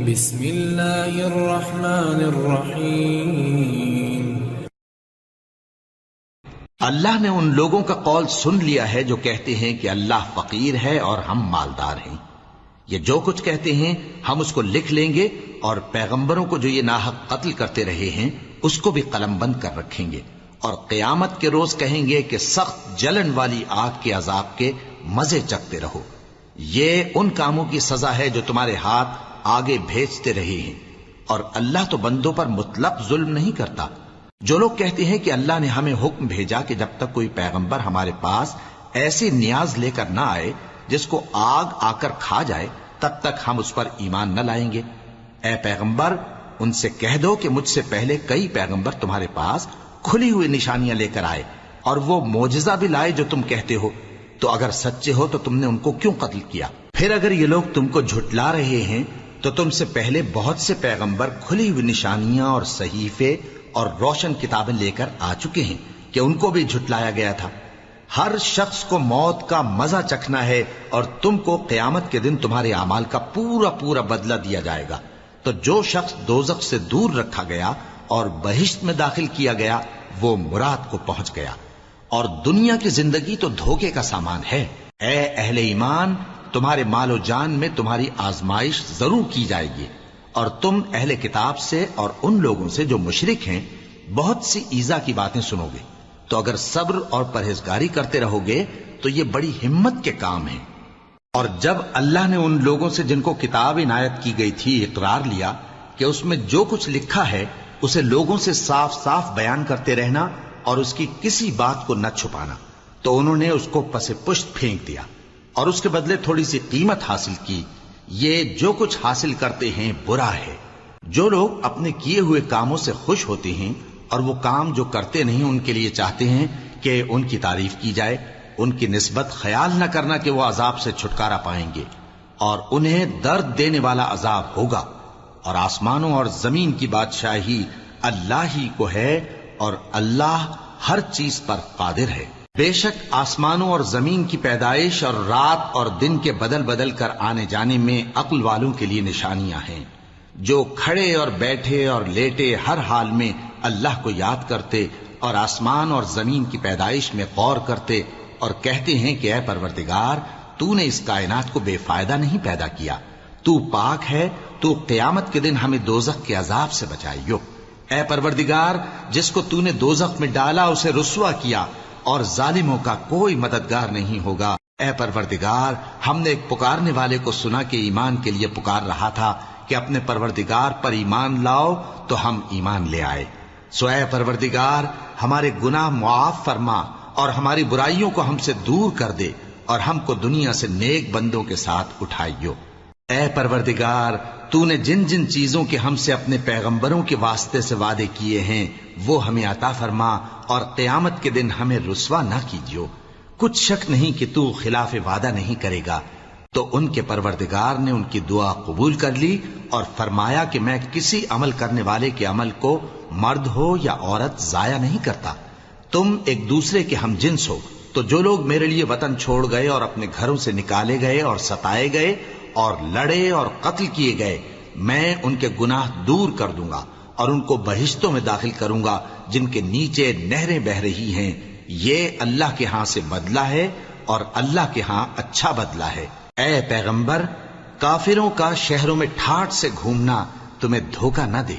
بسم اللہ الرحمن الرحیم۔ اللہ نے ان لوگوں کا قول سن لیا ہے جو کہتے ہیں کہ اللہ فقیر ہے اور ہم مالدار ہیں۔ یہ جو کچھ کہتے ہیں ہم اس کو لکھ لیں گے، اور پیغمبروں کو جو یہ ناحق قتل کرتے رہے ہیں اس کو بھی قلم بند کر رکھیں گے، اور قیامت کے روز کہیں گے کہ سخت جلن والی آگ کے عذاب کے مزے چکھتے رہو۔ یہ ان کاموں کی سزا ہے جو تمہارے ہاتھ آگے بھیجتے رہے ہیں، اور اللہ تو بندوں پر مطلق ظلم نہیں کرتا۔ جو لوگ کہتے ہیں کہ اللہ نے ہمیں حکم بھیجا کہ جب تک کوئی پیغمبر ہمارے پاس ایسی نیاز لے کر نہ آئے جس کو آگ آ کر کھا جائے تب تک ہم اس پر ایمان نہ لائیں گے۔ اے پیغمبر ان سے کہہ دو کہ مجھ سے پہلے کئی پیغمبر تمہارے پاس کھلی ہوئی نشانیاں لے کر آئے، اور وہ معجزہ بھی لائے جو تم کہتے ہو، تو اگر سچے ہو تو تم نے ان کو کیوں قتل کیا؟ پھر اگر یہ لوگ تم کو جھٹلا رہے ہیں تو تم سے پہلے بہت سے پیغمبر کھلی ہوئی نشانیاں اور صحیفے اور روشن کتابیں لے کر آ چکے ہیں کہ ان کو بھی جھٹلایا گیا تھا۔ ہر شخص کو موت کا مزہ چکھنا ہے، اور تم کو قیامت کے دن تمہارے اعمال کا پورا پورا بدلہ دیا جائے گا۔ تو جو شخص دوزخ سے دور رکھا گیا اور بہشت میں داخل کیا گیا وہ مراد کو پہنچ گیا، اور دنیا کی زندگی تو دھوکے کا سامان ہے۔ اے اہل ایمان، تمہارے مال و جان میں تمہاری آزمائش ضرور کی جائے گی، اور تم اہل کتاب سے اور ان لوگوں سے جو مشرک ہیں بہت سی ایذا کی باتیں سنو گے۔ تو اگر صبر اور پرہیزگاری کرتے رہو گے تو یہ بڑی ہمت کے کام ہیں۔ اور جب اللہ نے ان لوگوں سے جن کو کتاب عنایت کی گئی تھی اقرار لیا کہ اس میں جو کچھ لکھا ہے اسے لوگوں سے صاف صاف بیان کرتے رہنا اور اس کی کسی بات کو نہ چھپانا، تو انہوں نے اس کو پس پشت پھینک دیا اور اس کے بدلے تھوڑی سی قیمت حاصل کی۔ یہ جو کچھ حاصل کرتے ہیں برا ہے۔ جو لوگ اپنے کیے ہوئے کاموں سے خوش ہوتے ہیں اور وہ کام جو کرتے نہیں ان کے لیے چاہتے ہیں کہ ان کی تعریف کی جائے، ان کی نسبت خیال نہ کرنا کہ وہ عذاب سے چھٹکارا پائیں گے، اور انہیں درد دینے والا عذاب ہوگا۔ اور آسمانوں اور زمین کی بادشاہی اللہ ہی کو ہے، اور اللہ ہر چیز پر قادر ہے۔ بے شک آسمانوں اور زمین کی پیدائش اور رات اور دن کے بدل بدل کر آنے جانے میں عقل والوں کے لیے نشانیاں ہیں، جو کھڑے اور بیٹھے اور لیٹے ہر حال میں اللہ کو یاد کرتے اور آسمان اور زمین کی پیدائش میں غور کرتے اور کہتے ہیں کہ اے پروردگار، تو نے اس کائنات کو بے فائدہ نہیں پیدا کیا، تو پاک ہے، تو قیامت کے دن ہمیں دوزخ کے عذاب سے بچائیو۔ اے پروردگار، جس کو تو نے دوزخ میں ڈالا اسے رسوا کیا، اور ظالموں کا کوئی مددگار نہیں ہوگا۔ اے پروردگار، ہم نے ایک پکارنے والے کو سنا کہ ایمان کے لیے پکار رہا تھا کہ اپنے پروردگار پر ایمان لاؤ، تو ہم ایمان لے آئے۔ سو اے پروردگار، ہمارے گناہ معاف فرما اور ہماری برائیوں کو ہم سے دور کر دے، اور ہم کو دنیا سے نیک بندوں کے ساتھ اٹھائیو۔ اے پروردگار، تو نے جن جن چیزوں کے ہم سے اپنے پیغمبروں کے واسطے سے وعدے کیے ہیں وہ ہمیں عطا فرما، اور قیامت کے دن ہمیں رسوا نہ کیجیو۔ کچھ شک نہیں کہ تو خلاف وعدہ نہیں کرے گا۔ تو ان کے پروردگار نے ان کی دعا قبول کر لی اور فرمایا کہ میں کسی عمل کرنے والے کے عمل کو مرد ہو یا عورت ضائع نہیں کرتا۔ تم ایک دوسرے کے ہم جنس ہو، تو جو لوگ میرے لیے وطن چھوڑ گئے اور اپنے گھروں سے نکالے گئے اور ستائے گئے اور لڑے اور قتل کیے گئے، میں ان کے گناہ دور کر دوں گا اور ان کو بہشتوں میں داخل کروں گا جن کے نیچے نہریں بہ رہی ہیں۔ یہ اللہ کے ہاں سے بدلہ ہے، اور اللہ کے ہاں اچھا بدلہ ہے۔ اے پیغمبر، کافروں کا شہروں میں ٹھاٹھ سے گھومنا تمہیں دھوکہ نہ دے۔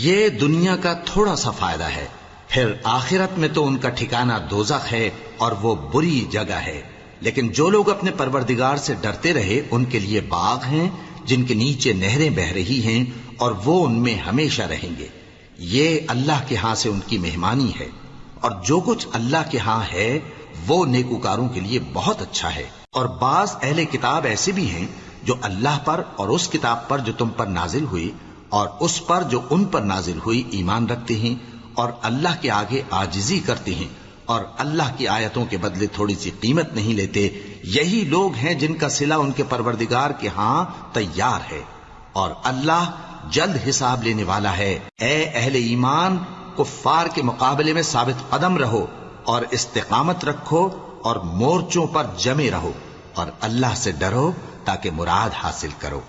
یہ دنیا کا تھوڑا سا فائدہ ہے، پھر آخرت میں تو ان کا ٹھکانہ دوزخ ہے، اور وہ بری جگہ ہے۔ لیکن جو لوگ اپنے پروردگار سے ڈرتے رہے ان کے لیے باغ ہیں جن کے نیچے نہریں بہ رہی ہیں، اور وہ ان میں ہمیشہ رہیں گے۔ یہ اللہ کے ہاں سے ان کی مہمانی ہے، اور جو کچھ اللہ کے ہاں ہے وہ نیکوکاروں کے لیے بہت اچھا ہے۔ اور بعض اہل کتاب ایسے بھی ہیں جو اللہ پر اور اس کتاب پر جو تم پر نازل ہوئی اور اس پر جو ان پر نازل ہوئی ایمان رکھتے ہیں، اور اللہ کے آگے عاجزی کرتے ہیں، اور اللہ کی آیتوں کے بدلے تھوڑی سی قیمت نہیں لیتے۔ یہی لوگ ہیں جن کا صلہ ان کے پروردگار کے ہاں تیار ہے، اور اللہ جلد حساب لینے والا ہے۔ اے اہل ایمان، کفار کے مقابلے میں ثابت قدم رہو اور استقامت رکھو اور مورچوں پر جمے رہو، اور اللہ سے ڈرو تاکہ مراد حاصل کرو۔